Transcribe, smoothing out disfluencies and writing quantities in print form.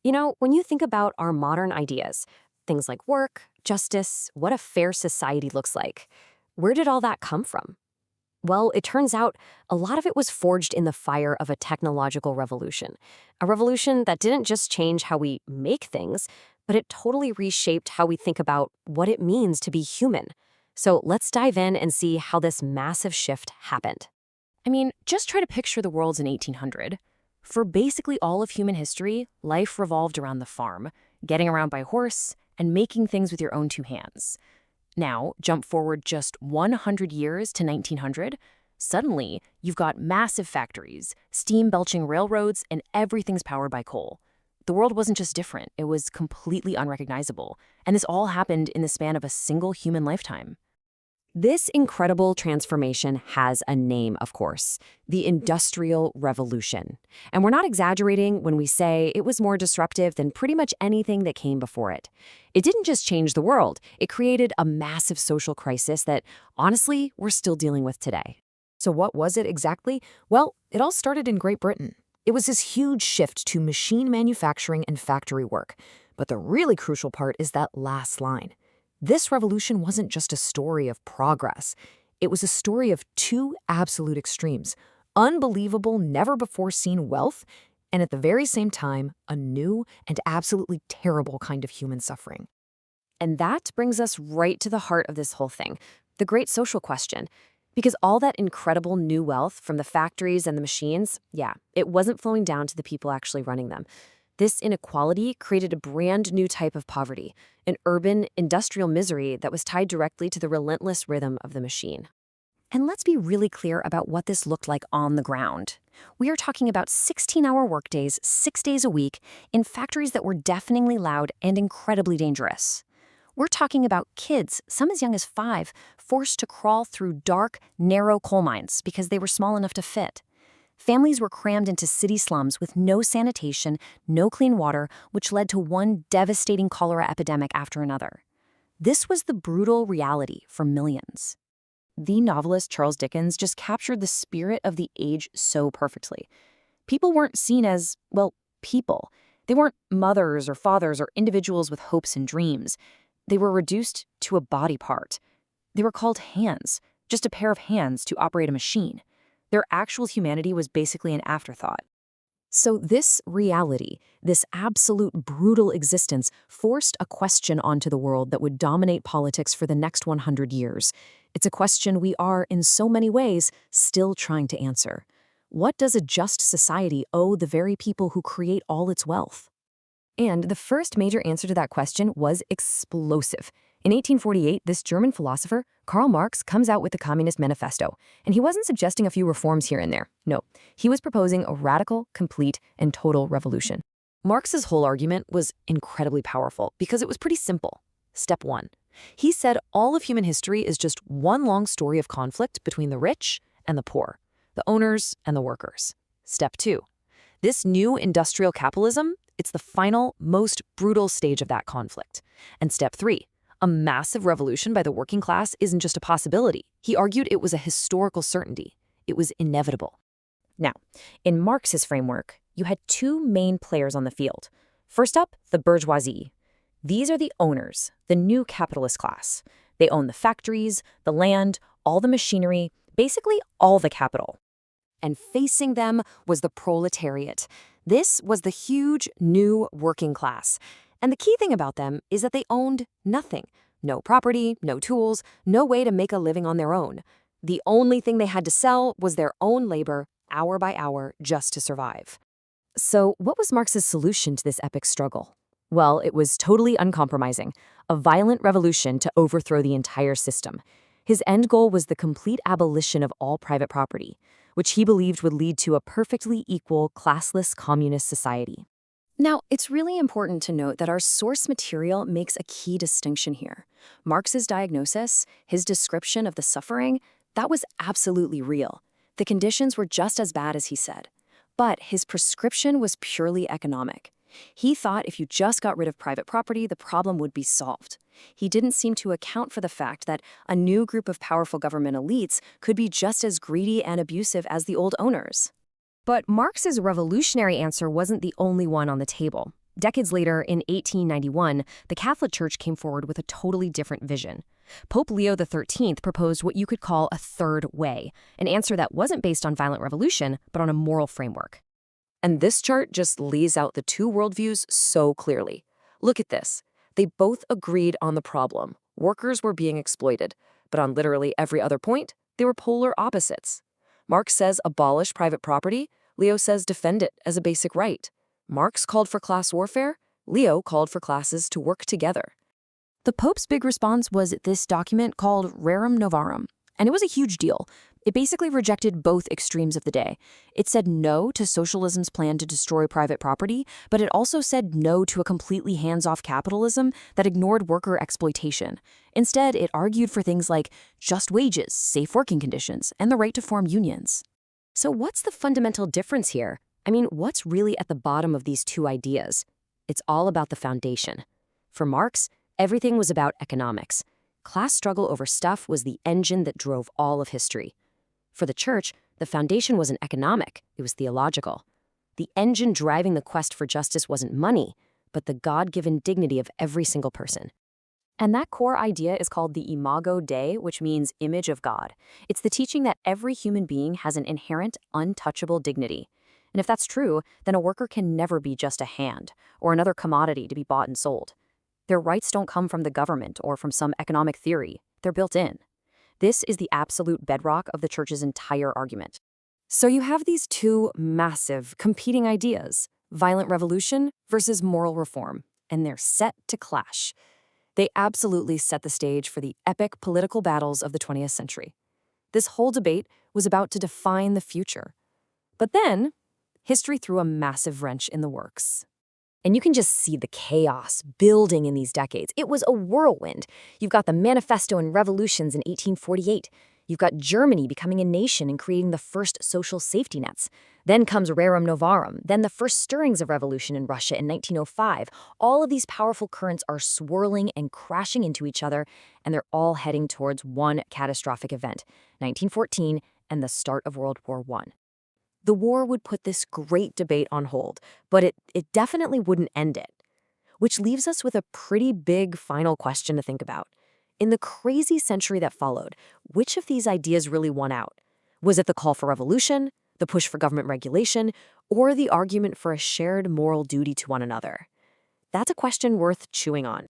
When you think about our modern ideas, things like work, justice, what a fair society looks like, where did all that come from? Well, it turns out a lot of it was forged in the fire of a technological revolution. A revolution that didn't just change how we make things, but it totally reshaped how we think about what it means to be human. So let's dive in and see how this massive shift happened. I mean, just try to picture the world in 1800. For basically all of human history, life revolved around the farm, getting around by horse, and making things with your own two hands. Now, jump forward just 100 years to 1900, suddenly you've got massive factories, steam-belching railroads, and everything's powered by coal. The world wasn't just different, it was completely unrecognizable, and this all happened in the span of a single human lifetime. This incredible transformation has a name, of course, the Industrial Revolution. And we're not exaggerating when we say it was more disruptive than pretty much anything that came before it. It didn't just change the world, it created a massive social crisis that, honestly, we're still dealing with today. So what was it exactly? Well, it all started in Great Britain. It was this huge shift to machine manufacturing and factory work. But the really crucial part is that last line. This revolution wasn't just a story of progress. It was a story of two absolute extremes: unbelievable, never-before-seen wealth, and at the very same time, a new and absolutely terrible kind of human suffering. And that brings us right to the heart of this whole thing, the great social question. Because all that incredible new wealth from the factories and the machines, it wasn't flowing down to the people actually running them. This inequality created a brand new type of poverty, an urban, industrial misery that was tied directly to the relentless rhythm of the machine. And let's be really clear about what this looked like on the ground. We are talking about 16-hour workdays, 6 days a week, in factories that were deafeningly loud and incredibly dangerous. We're talking about kids, some as young as 5, forced to crawl through dark, narrow coal mines because they were small enough to fit. Families were crammed into city slums with no sanitation, no clean water, which led to one devastating cholera epidemic after another. This was the brutal reality for millions. The novelist Charles Dickens just captured the spirit of the age so perfectly. People weren't seen as, people. They weren't mothers or fathers or individuals with hopes and dreams. They were reduced to a body part. They were called hands, just a pair of hands to operate a machine. Their actual humanity was basically an afterthought. So this reality, this absolute brutal existence, forced a question onto the world that would dominate politics for the next 100 years. It's a question we are, in so many ways, still trying to answer. What does a just society owe the very people who create all its wealth? And the first major answer to that question was explosive. In 1848, this German philosopher, Karl Marx, comes out with the Communist Manifesto, and he wasn't suggesting a few reforms here and there. No, he was proposing a radical, complete, and total revolution. Marx's whole argument was incredibly powerful because it was pretty simple. Step 1. He said all of human history is just one long story of conflict between the rich and the poor, the owners and the workers. Step 2. This new industrial capitalism, it's the final, most brutal stage of that conflict. And step 3. A massive revolution by the working class isn't just a possibility. He argued it was a historical certainty. It was inevitable. Now, in Marx's framework, you had two main players on the field. First up, the bourgeoisie. These are the owners, the new capitalist class. They own the factories, the land, all the machinery, basically all the capital. And facing them was the proletariat. This was the huge, new working class. And the key thing about them is that they owned nothing. No property, no tools, no way to make a living on their own. The only thing they had to sell was their own labor, hour by hour, just to survive. So what was Marx's solution to this epic struggle? Well, it was totally uncompromising, a violent revolution to overthrow the entire system. His end goal was the complete abolition of all private property, which he believed would lead to a perfectly equal, classless communist society. Now, it's really important to note that our source material makes a key distinction here. Marx's diagnosis, his description of the suffering, that was absolutely real. The conditions were just as bad as he said. But his prescription was purely economic. He thought if you just got rid of private property, the problem would be solved. He didn't seem to account for the fact that a new group of powerful government elites could be just as greedy and abusive as the old owners. But Marx's revolutionary answer wasn't the only one on the table. Decades later, in 1891, the Catholic Church came forward with a totally different vision. Pope Leo XIII proposed what you could call a third way, an answer that wasn't based on violent revolution, but on a moral framework. And this chart just lays out the two worldviews so clearly. Look at this. They both agreed on the problem. Workers were being exploited, but on literally every other point, they were polar opposites. Marx says abolish private property. Leo says defend it as a basic right. Marx called for class warfare. Leo called for classes to work together. The Pope's big response was this document called Rerum Novarum, and it was a huge deal. It basically rejected both extremes of the day. It said no to socialism's plan to destroy private property, but it also said no to a completely hands-off capitalism that ignored worker exploitation. Instead, it argued for things like just wages, safe working conditions, and the right to form unions. So what's the fundamental difference here? I mean, what's really at the bottom of these two ideas? It's all about the foundation. For Marx, everything was about economics. Class struggle over stuff was the engine that drove all of history. For the church, the foundation wasn't economic, it was theological. The engine driving the quest for justice wasn't money, but the God-given dignity of every single person. And that core idea is called the Imago Dei, which means image of God. It's the teaching that every human being has an inherent, untouchable dignity. And if that's true, then a worker can never be just a hand or another commodity to be bought and sold. Their rights don't come from the government or from some economic theory. They're built in. This is the absolute bedrock of the church's entire argument. So you have these two massive, competing ideas, violent revolution versus moral reform, and they're set to clash. They absolutely set the stage for the epic political battles of the 20th century. This whole debate was about to define the future. But then, history threw a massive wrench in the works. And you can just see the chaos building in these decades. It was a whirlwind. You've got the Manifesto and revolutions in 1848. You've got Germany becoming a nation and creating the first social safety nets. Then comes Rerum Novarum, then the first stirrings of revolution in Russia in 1905. All of these powerful currents are swirling and crashing into each other, and they're all heading towards one catastrophic event, 1914 and the start of World War I. The war would put this great debate on hold, but it definitely wouldn't end it. Which leaves us with a pretty big final question to think about. In the crazy century that followed, which of these ideas really won out? Was it the call for revolution, the push for government regulation, or the argument for a shared moral duty to one another? That's a question worth chewing on.